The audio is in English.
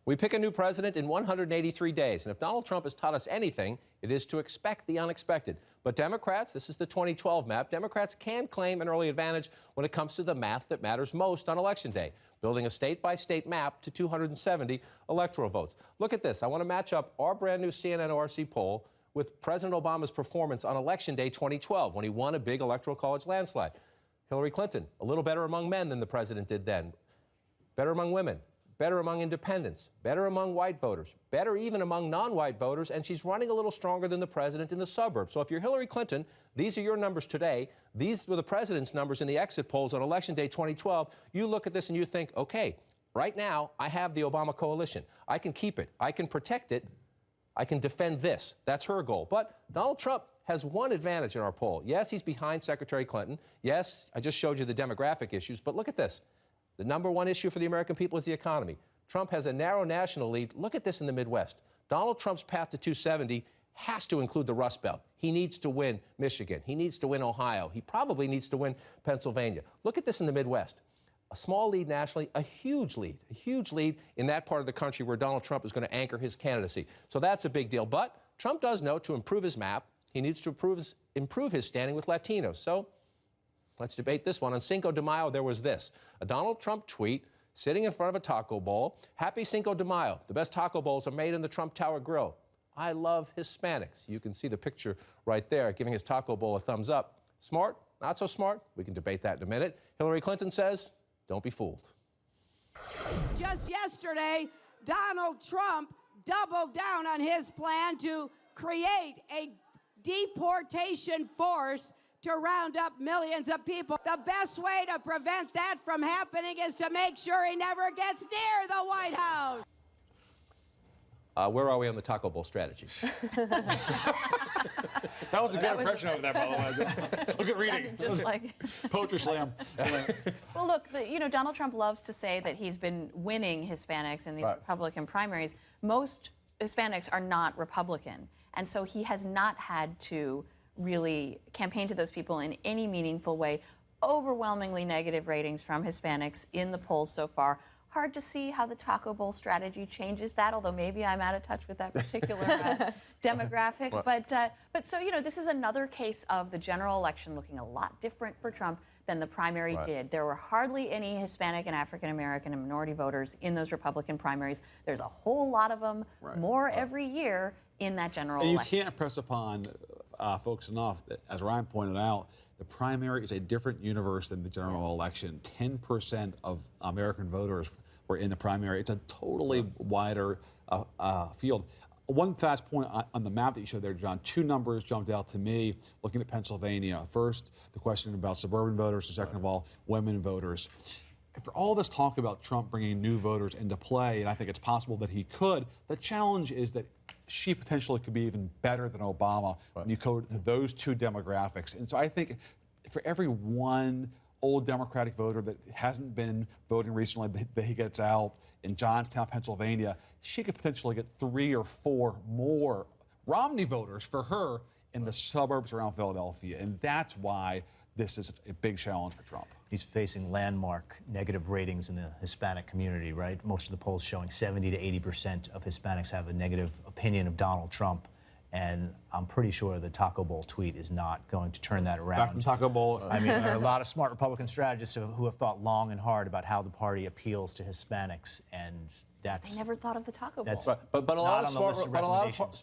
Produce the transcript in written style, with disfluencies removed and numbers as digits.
We pick a new president in 183 days, and if Donald Trump has taught us anything, it is to expect the unexpected. But Democrats, this is the 2012 map, Democrats can claim an early advantage when it comes to the math that matters most on Election Day, building a state-by-state map to 270 electoral votes. Look at this. I want to match up our brand new CNN ORC poll with President Obama's performance on Election Day 2012 when he won a big electoral college landslide. Hillary Clinton, a little better among men than the president did then, better among women, better among independents, better among white voters, better even among non-white voters, and she's running a little stronger than the president in the suburbs. So if you're Hillary Clinton, these are your numbers today. These were the president's numbers in the exit polls on Election Day 2012. You look at this and you think, okay, right now I have the Obama coalition. I can keep it. I can protect it. I can defend this. That's her goal. But Donald Trump has one advantage in our poll. Yes, he's behind Secretary Clinton. Yes, I just showed you the demographic issues, but look at this. The number one issue for the American people is the economy. Trump has a narrow national lead. Look at this in the Midwest. Donald Trump's path to 270 has to include the Rust Belt. He needs to win Michigan. He needs to win Ohio. He probably needs to win Pennsylvania. Look at this in the Midwest. A small lead nationally, a huge lead in that part of the country where Donald Trump is going to anchor his candidacy. So that's a big deal. But Trump does know to improve his map, he needs to improve his standing with Latinos. So let's debate this one. On Cinco de Mayo, there was this, a Donald Trump tweet sitting in front of a taco bowl. Happy Cinco de Mayo. The best taco bowls are made in the Trump Tower Grill. I love Hispanics. You can see the picture right there, giving his taco bowl a thumbs up. Smart? Not so smart? We can debate that in a minute. Hillary Clinton says, don't be fooled. Just yesterday, Donald Trump doubled down on his plan to create a deportation force to round up millions of people. The best way to prevent that from happening is to make sure he never gets near the White House. Where are we on the taco bowl strategy? That was a good impression over there, by the way. Look at reading. Just like Poetry slam. Well, look, Donald Trump loves to say that he's been winning Hispanics in the Republican primaries. Most Hispanics are not Republican, and so he has not had to really campaign to those people in any meaningful way. Overwhelmingly negative ratings from Hispanics in the polls so far. Hard to see how the taco bowl strategy changes that, although maybe I'm out of touch with that particular demographic. But so, this is another case of the general election looking a lot different for Trump than the primary did. There were hardly any Hispanic and African American and minority voters in those Republican primaries. There's a whole lot of them, more every year in that general election. You can't press upon folks enough that, as Ryan pointed out, the primary is a different universe than the general election. 10% of American voters were in the primary. It's a totally wider field. One fast point on the map that you showed there, John, two numbers jumped out to me looking at Pennsylvania. First, the question about suburban voters, and second of all, women voters. For all this talk about Trump bringing new voters into play, and I think it's possible that he could, the challenge is that she potentially could be even better than Obama when you go to those two demographics. And so I think for every one old Democratic voter that hasn't been voting recently that he gets out in Johnstown, Pennsylvania, she could potentially get 3 or 4 more Romney voters for her in the suburbs around Philadelphia. And that's why this is a big challenge for Trump. He's facing landmark negative ratings in the Hispanic community, right? Most of the polls showing 70 to 80% of Hispanics have a negative opinion of Donald Trump. And I'm pretty sure the Taco Bowl tweet is not going to turn that around. Back from Taco Bowl. I mean, there are a lot of smart Republican strategists who have thought long and hard about how the party appeals to Hispanics, and that's... I never thought of the Taco Bowl. That's not on the list of recommendations.